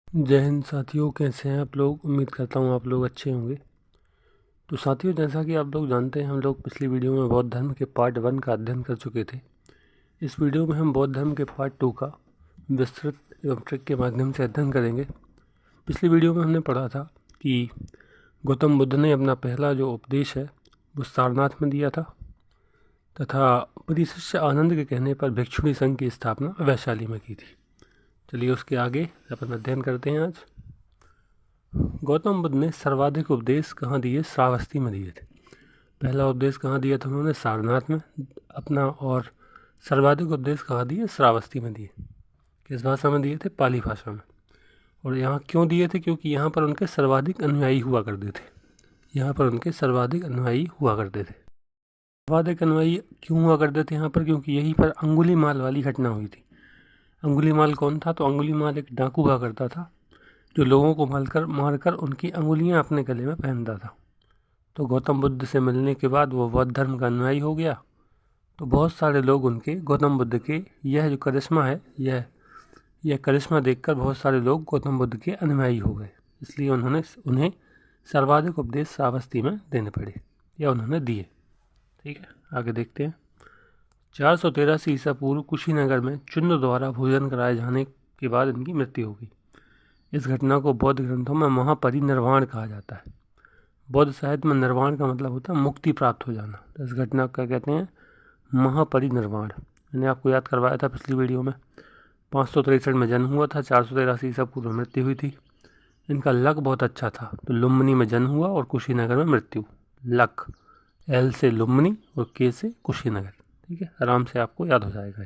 जय हिंद साथियों, कैसे हैं आप लोग। उम्मीद करता हूँ आप लोग अच्छे होंगे। तो साथियों, जैसा कि आप लोग जानते हैं, हम लोग पिछली वीडियो में बौद्ध धर्म के पार्ट 1 का अध्ययन कर चुके थे। इस वीडियो में हम बौद्ध धर्म के पार्ट 2 का विस्तृत एवं ट्रिक के माध्यम से अध्ययन करेंगे। पिछली वीडियो में हमने पढ़ा था कि गौतम बुद्ध ने अपना पहला जो उपदेश है वो सारनाथ में दिया था तथा परिशिष्य आनंद के कहने पर भिक्षुणी संघ की स्थापना वैशाली में की थी। चलिए उसके आगे अपन अध्ययन करते हैं। आज गौतम बुद्ध ने सर्वाधिक उपदेश कहाँ दिए? श्रावस्ती में दिए थे। पहला उपदेश कहाँ दिया था उन्होंने? सारनाथ में अपना। और सर्वाधिक उपदेश कहाँ दिए? श्रावस्ती में दिए। किस भाषा में दिए थे? पाली भाषा में। और यहाँ क्यों दिए थे? क्योंकि यहाँ पर उनके सर्वाधिक अनुयायी हुआ करते थे। सर्वाधिक अनुयायी क्यों हुआ करते थे यहाँ पर? क्योंकि यहीं पर अंगुलीमाल वाली घटना हुई थी। अंगुलीमाल कौन था? तो अंगुलीमाल एक डाकू हुआ करता था जो लोगों को मारकर उनकी अंगुलियां अपने गले में पहनता था। तो गौतम बुद्ध से मिलने के बाद वो बौद्ध धर्म का अनुयायी हो गया। तो बहुत सारे लोग उनके गौतम बुद्ध के यह जो करिश्मा है यह करिश्मा देखकर बहुत सारे लोग गौतम बुद्ध के अनुयायी हो गए। इसलिए उन्हें सर्वाधिक उपदेश श्रावस्ती में देने पड़े या उन्होंने दिए। ठीक है, आगे देखते हैं। 413 ईसा पूर्व कुशीनगर में चुन्न द्वारा भोजन कराए जाने के बाद इनकी मृत्यु हो गई। इस घटना को बौद्ध ग्रंथों में महापरिनिर्वाण कहा जाता है। बौद्ध साहित्य में निर्वाण का मतलब होता है मुक्ति प्राप्त हो जाना। तो इस घटना को क्या कहते हैं? महापरिनिर्वाण। मैंने आपको याद करवाया था पिछली वीडियो में। 563 में जन्म हुआ था, 483 ईसा पूर्व मृत्यु हुई थी। इनका लक बहुत अच्छा था। तो लुम्बिनी में जन्म हुआ और कुशीनगर में मृत्यु। लक, एल से लुम्बिनी और के से कुशीनगर। ठीक है, आराम से आपको याद हो जाएगा।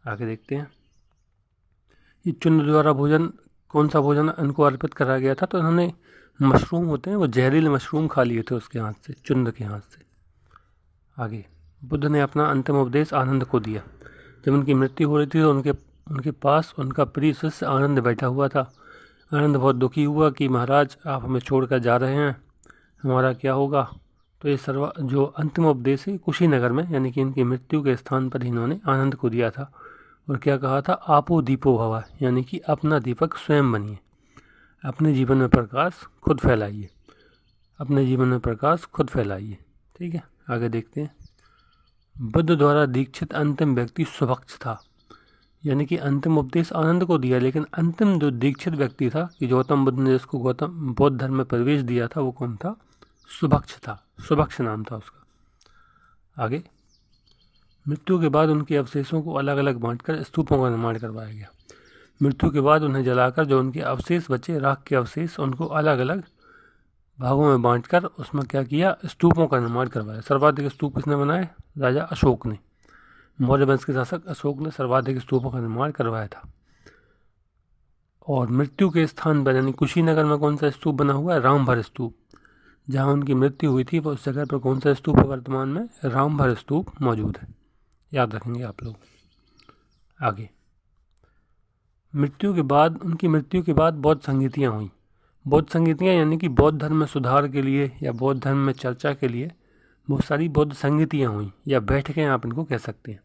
आगे देखते हैं। ये चुन्न द्वारा भोजन, कौन सा भोजन इनको अर्पित करा गया था? तो इन्होंने मशरूम होते हैं वो जहरीले मशरूम खा लिए थे उसके हाथ से, चुन्न के हाथ से। आगे, बुद्ध ने अपना अंतिम उपदेश आनंद को दिया। जब उनकी मृत्यु हो रही थी तो उनके पास उनका प्रिय शिष्य आनंद बैठा हुआ था। आनंद बहुत दुखी हुआ कि महाराज आप हमें छोड़कर जा रहे हैं, हमारा क्या होगा? तो ये जो अंतिम उपदेश है कुशीनगर में, यानी कि इनकी मृत्यु के स्थान पर इन्होंने आनंद को दिया था। और क्या कहा था? आपो दीपो भवा, यानी कि अपना दीपक स्वयं बनिए, अपने जीवन में प्रकाश खुद फैलाइए, ठीक है, आगे देखते हैं। बुद्ध द्वारा दीक्षित अंतिम व्यक्ति सुभक्ष था। यानी कि अंतिम उपदेश आनंद को दिया, लेकिन अंतिम जो दीक्षित व्यक्ति था कि गौतम बुद्ध ने जिसको बौद्ध धर्म में प्रवेश दिया था वो कौन था? सुभक्ष था। सुभक्ष नाम था उसका। आगे, मृत्यु के बाद उनके अवशेषों को अलग अलग बांटकर स्तूपों का निर्माण करवाया गया। मृत्यु के बाद उन्हें जलाकर जो उनके अवशेष बचे, राख के अवशेष, उनको अलग अलग भागों में बांटकर उसमें क्या किया? स्तूपों का निर्माण करवाया। सर्वाधिक स्तूप किसने बनाए? राजा अशोक ने। मौर्य वंश के शासक अशोक ने सर्वाधिक स्तूपों का निर्माण करवाया था। और मृत्यु के स्थान पर यानी कुशीनगर में कौन सा स्तूप बना हुआ है? रामभर स्तूप। जहाँ उनकी मृत्यु हुई थी उस जगह पर कौन सा स्तूप है? वर्तमान में रामभर स्तूप मौजूद है। याद रखेंगे आप लोग। आगे, उनकी मृत्यु के बाद बौद्ध संगीतियाँ हुई। बौद्ध संगीतियाँ यानी कि बौद्ध धर्म में सुधार के लिए या बौद्ध धर्म में चर्चा के लिए बहुत सारी बौद्ध संगीतियाँ हुई या बैठकें आप इनको कह सकते हैं।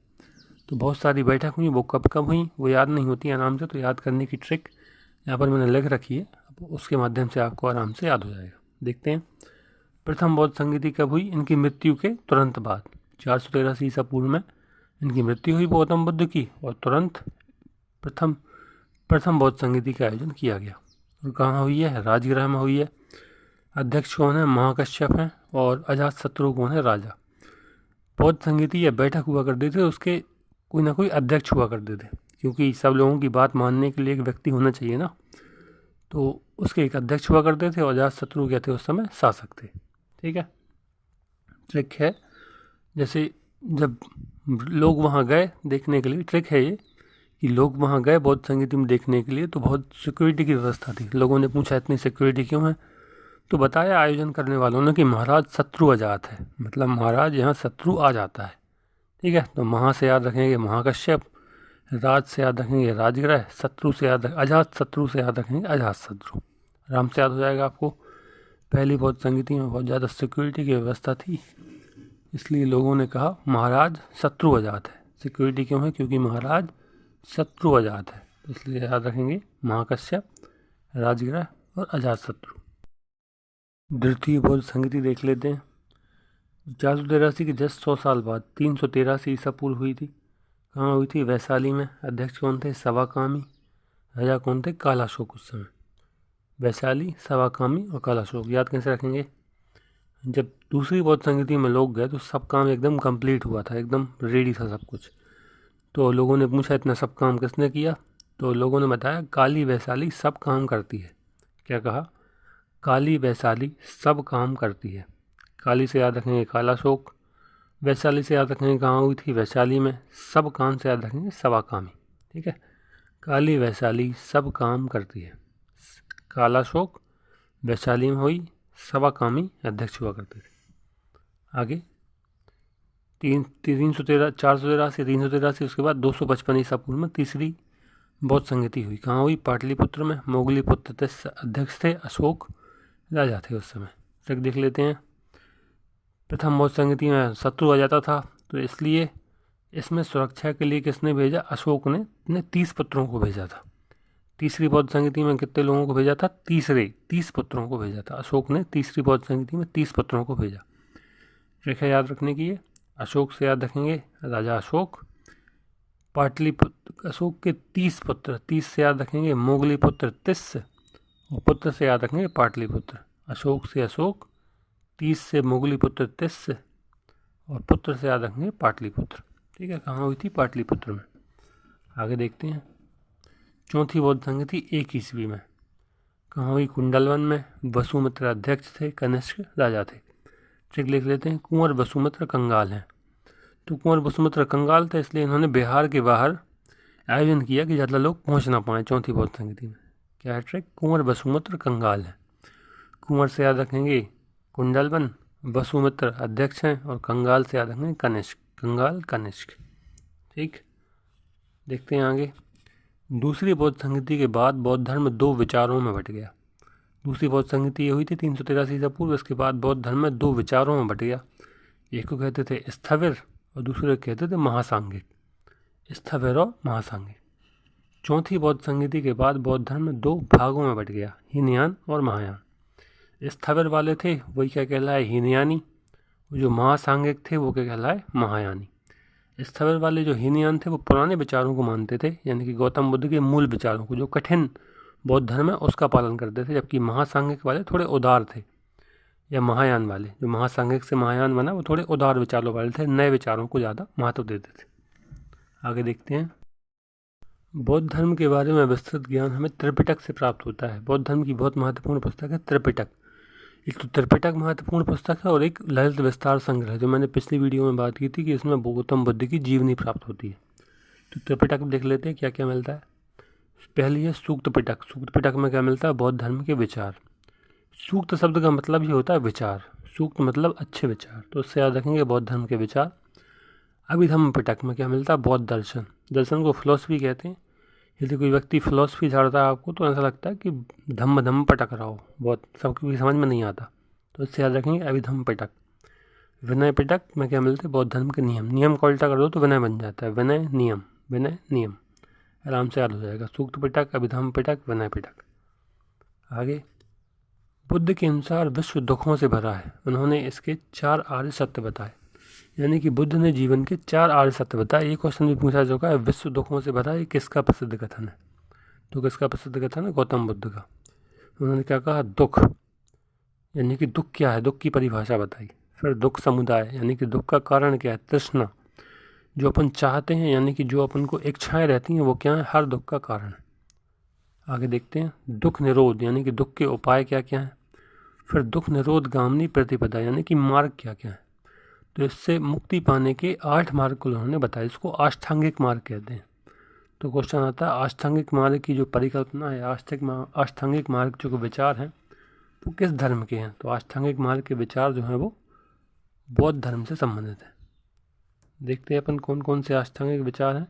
तो बहुत सारी बैठक हुई। वो कब कब हुई वो याद नहीं होती आराम से, तो याद करने की ट्रिक यहाँ पर मैंने लिख रखी है, उसके माध्यम से आपको आराम से याद हो जाएगा। देखते हैं, प्रथम बौद्ध संगीति कब हुई? इनकी मृत्यु के तुरंत बाद 413 ईसा पूर्व में इनकी मृत्यु हुई गौतम बुद्ध की, और तुरंत प्रथम बौद्ध संगीति का आयोजन किया गया। और कहाँ हुई है? राजगृह में हुई है। अध्यक्ष कौन है? महाकश्यप हैं। और अजातशत्रु कौन है? राजा। बौद्ध संगीति या बैठक हुआ करते थे, उसके कोई ना कोई अध्यक्ष हुआ करते थे, क्योंकि सब लोगों की बात मानने के लिए एक व्यक्ति होना चाहिए ना। तो उसके एक अध्यक्ष हुआ करते थे और अजातशत्रु क्या थे उस समय? शासक थे। ठीक है, ट्रिक है। जैसे जब लोग वहाँ गए देखने के लिए, ट्रिक है ये कि लोग वहाँ गए बौद्ध संगीति में देखने के लिए, तो बहुत सिक्योरिटी की व्यवस्था थी। लोगों ने पूछा इतनी सिक्योरिटी क्यों है? तो बताया आयोजन करने वालों ने कि महाराज शत्रु अजात है, मतलब महाराज यहाँ शत्रु आ जाता है। ठीक है, तो महा से याद रखेंगे महाकश्यप, राज से याद रखेंगे राजगृह, शत्रु से अजात शत्रु से याद रखेंगे अजातशत्रु। आराम से याद हो जाएगा आपको। पहली बौद्ध संगीति में बहुत ज़्यादा सिक्योरिटी की व्यवस्था थी, इसलिए लोगों ने कहा महाराज शत्रु अजात है। सिक्योरिटी क्यों है? क्योंकि महाराज शत्रु अजात है, इसलिए याद रखेंगे महाकश्यप, राजगृह और अजातशत्रु। द्वितीय बौद्ध संगति देख लेते हैं। 483 के जस्ट 100 साल बाद 383 ईसा पूर्व हुई थी। कहाँ हुई थी? वैशाली में। अध्यक्ष कौन थे? सवाकामी। राजा कौन थे? कालाशोक। उस समय वैशाली, सवाकामी और कालाशोक। याद कैसे रखेंगे? जब दूसरी बौद्ध संगति में लोग गए तो सब काम एकदम कंप्लीट हुआ था, एकदम रेडी था सब कुछ। तो लोगों ने पूछा इतना सब काम किसने किया? तो लोगों ने बताया काली वैशाली सब काम करती है। क्या कहा? काली वैशाली सब काम करती है। काली से याद रखेंगे कालाशोक, वैशाली से याद रखेंगे कहाँ हुई थी? वैशाली में। सब काम से याद रखेंगे सवाकामी। ठीक है, काली वैशाली सब काम करती है। कालाशोक वैशाली में हुई, सवाकामी अध्यक्ष हुआ करते थे। आगे 413 383, उसके बाद 255 ईसा पूर्व में तीसरी बौद्ध संगति हुई। कहाँ हुई? पाटलिपुत्र में। मोगली पुत्र थे, अध्यक्ष थे, अशोक राजा थे उस समय। तक देख लेते हैं। प्रथम बौद्ध संगति में शत्रु आ जाता था, तो इसलिए इसमें सुरक्षा के लिए किसने भेजा? अशोक ने 30 पुत्रों को भेजा था। तीसरी बौद्ध संगति में कितने लोगों को भेजा था? 30 पुत्रों को भेजा था। अशोक ने तीसरी बौद्ध संगति में 30 पुत्रों को भेजा। रेखा याद रखने की है। अशोक से याद रखेंगे राजा अशोक। पाटलिपुत्र अशोक के 30 पुत्र, 30 से याद रखेंगे मोगली पुत्र 30, और पुत्र से याद रखेंगे पाटलिपुत्र। अशोक से अशोक, 30 से मोगली पुत्र 30, और पुत्र से याद रखेंगे पाटलिपुत्र। ठीक है, कहाँ हुई थी? पाटलिपुत्र में। आगे देखते हैं। चौथी बौद्ध संगति 1 ईस्वी में। कहाँ हुई? कुंडलवन में। वसुमित्र अध्यक्ष थे, कनिष्क राजा थे। ठीक, लिख लेते हैं। कुंवर वसुमित्र कंगाल हैं। तो कुंवर वसुमित्र कंगाल थे, इसलिए इन्होंने बिहार के बाहर आयोजन किया कि ज़्यादा लोग पहुँच ना पाएँ चौथी बौद्ध संगति में। क्या है ट्रिक? कुंवर वसुमित्र कंगाल है। कुंवर से याद रखेंगे कुंडलवन, वसुमित्र अध्यक्ष हैं, और कंगाल से याद रखेंगे कनिष्क। कंगाल कनिष्क। ठीक, देखते हैं आगे। दूसरी बौद्ध संगति के बाद बौद्ध धर्म 2 विचारों में बट गया। दूसरी बौद्ध संगति ये हुई थी 383 ईसा पूर्व। इसके बाद बौद्ध धर्म में 2 विचारों में बट गया। एक को कहते थे स्थविर और दूसरे को कहते थे महासांगिक। स्थविर और महासांगिक। चौथी बौद्ध संगति के बाद बौद्ध धर्म में 2 भागों में बट गया, हीनयान और महायान। स्थविर वाले थे वही क्या कहलाए? हीनयानी। जो महासांगिक थे वो क्या कहलाए? महायानी। स्थविर वाले जो हीनयान थे वो पुराने विचारों को मानते थे, यानी कि गौतम बुद्ध के मूल विचारों को, जो कठिन बौद्ध धर्म है उसका पालन करते थे। जबकि महासांगिक वाले थोड़े उदार थे, या महायान वाले, जो महासांगिक से महायान बना, वो थोड़े उदार विचारों वाले थे, नए विचारों को ज़्यादा महत्व देते थे। आगे देखते हैं। बौद्ध धर्म के बारे में विस्तृत ज्ञान हमें त्रिपिटक से प्राप्त होता है। बौद्ध धर्म की बहुत महत्वपूर्ण पुस्तक है त्रिपिटक। एक तो त्रिपिटक महत्वपूर्ण पुस्तक है, और एक ललित विस्तार संग्रह, जो मैंने पिछली वीडियो में बात की थी कि इसमें गौतम बुद्ध की जीवनी प्राप्त होती है। तो त्रिपिटक देख लेते हैं क्या क्या मिलता है। पहली है सूक्त पिटक। सूक्त पिटक में क्या मिलता है? बौद्ध धर्म के विचार। सूक्त शब्द का मतलब ही होता है विचार। सूक्त मतलब अच्छे विचार, तो उससे याद रखेंगे बौद्ध धर्म के विचार। अभिधम्म पिटक में क्या मिलता है? बौद्ध दर्शन। दर्शन को फिलॉसफी कहते हैं। यदि कोई व्यक्ति फिलॉसफी झाड़ता है आपको, तो ऐसा लगता है कि धम्म पटक रहा हो, बहुत सबकी समझ में नहीं आता, तो इससे याद रखेंगे अभिधम्म पिटक। विनय पिटक में क्या मिलते हैं? बौद्ध धर्म के नियम। नियम को उल्टा कर दो तो विनय बन जाता है। विनय नियम, विनय नियम, आराम से याद हो जाएगा। सूक्त पिटक, अभिधम्म पिटक, विनय पिटक। आगे, बुद्ध के अनुसार विश्व दुखों से भरा है। उन्होंने इसके 4 आर्य सत्य बताए, यानी कि बुद्ध ने जीवन के 4 आर्य सत्य बताए। ये क्वेश्चन भी पूछा जा चुका है, विश्व दुखों से भरा, ये किसका प्रसिद्ध कथन है? तो किसका प्रसिद्ध कथन है? गौतम बुद्ध का। उन्होंने क्या कहा? दुख, यानी कि दुख क्या है, दुख की परिभाषा बताई। फिर दुख समुदाय, यानी कि दुख का कारण क्या है? तृष्णा, जो अपन चाहते हैं, यानी कि जो अपन को इच्छाएं रहती हैं, वो क्या है? हर दुख का कारण है। आगे देखते हैं। दुख निरोध, यानी कि दुख के उपाय क्या क्या हैं। फिर दुख निरोध गामिनी प्रतिपदा, यानी कि मार्ग क्या क्या है। तो इससे मुक्ति पाने के 8 मार्ग को उन्होंने बताया, इसको आष्टांगिक मार्ग कहते हैं। तो क्वेश्चन आता है आष्टांगिक मार्ग की जो परिकल्पना है, आष्टांगिक मार्ग जो विचार हैं वो किस धर्म के हैं? तो आष्टांगिक मार्ग के विचार जो हैं वो बौद्ध धर्म से संबंधित है। देखते हैं अपन कौन कौन से आष्टांगिक विचार हैं।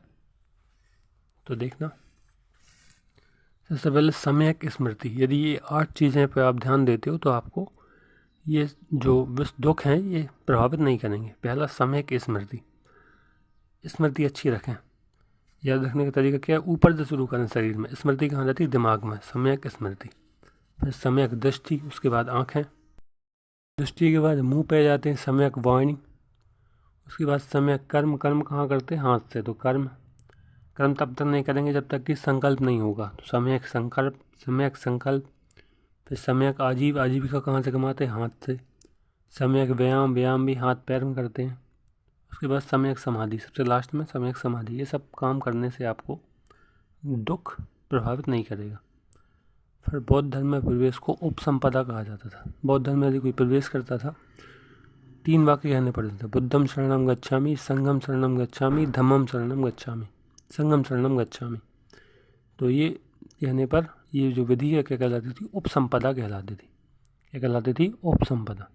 तो देखना, सबसे पहले सम्यक स्मृति। यदि ये 8 चीज़ें पर आप ध्यान देते हो तो आपको ये जो विश्व दुख हैं ये प्रभावित नहीं करेंगे। पहला सम्यक स्मृति। स्मृति अच्छी रखें। याद रखने का तरीका क्या है? ऊपर से शुरू करें शरीर में। स्मृति कहाँ रहती है? दिमाग में। सम्यक स्मृति। फिर सम्यक दृष्टि, उसके बाद आँखें, दृष्टि के बाद मुंह पे जाते हैं सम्यक वाणी, उसके बाद सम्यक कर्म, कर्म कहाँ करते हैं? हाथ से। तो कर्म तब तक नहीं करेंगे जब तक कि संकल्प नहीं होगा। तो सम्यक संकल्प, फिर सम्यक आजीविका कहाँ से कमाते हैं? हाथ से। सम्यक व्यायाम भी हाथ पैर में करते हैं। उसके बाद सम्यक समाधि, सबसे लास्ट में सम्यक समाधि। ये सब काम करने से आपको दुख प्रभावित नहीं करेगा। फिर बौद्ध धर्म में प्रवेश को उपसंपदा कहा जाता था। बौद्ध धर्म में यदि कोई प्रवेश करता था 3 वाक्य कहने पड़ते थे, बुद्धम शरणम गच्छामि, संघम शरणम गच्छामि, धम्मम शरणम गच्छामि, संघम शरणम गच्छामि। तो ये कहने पर ये जो विधि है क्या कहलाती थी? उपसंपदा कहलाती थी। क्या कहलाती थी? उपसंपदा।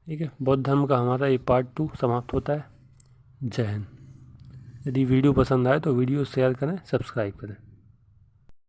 ठीक है, बौद्ध धर्म का हमारा ये पार्ट 2 समाप्त होता है। जय हिंद। यदि वीडियो पसंद आए तो वीडियो शेयर करें, सब्सक्राइब करें।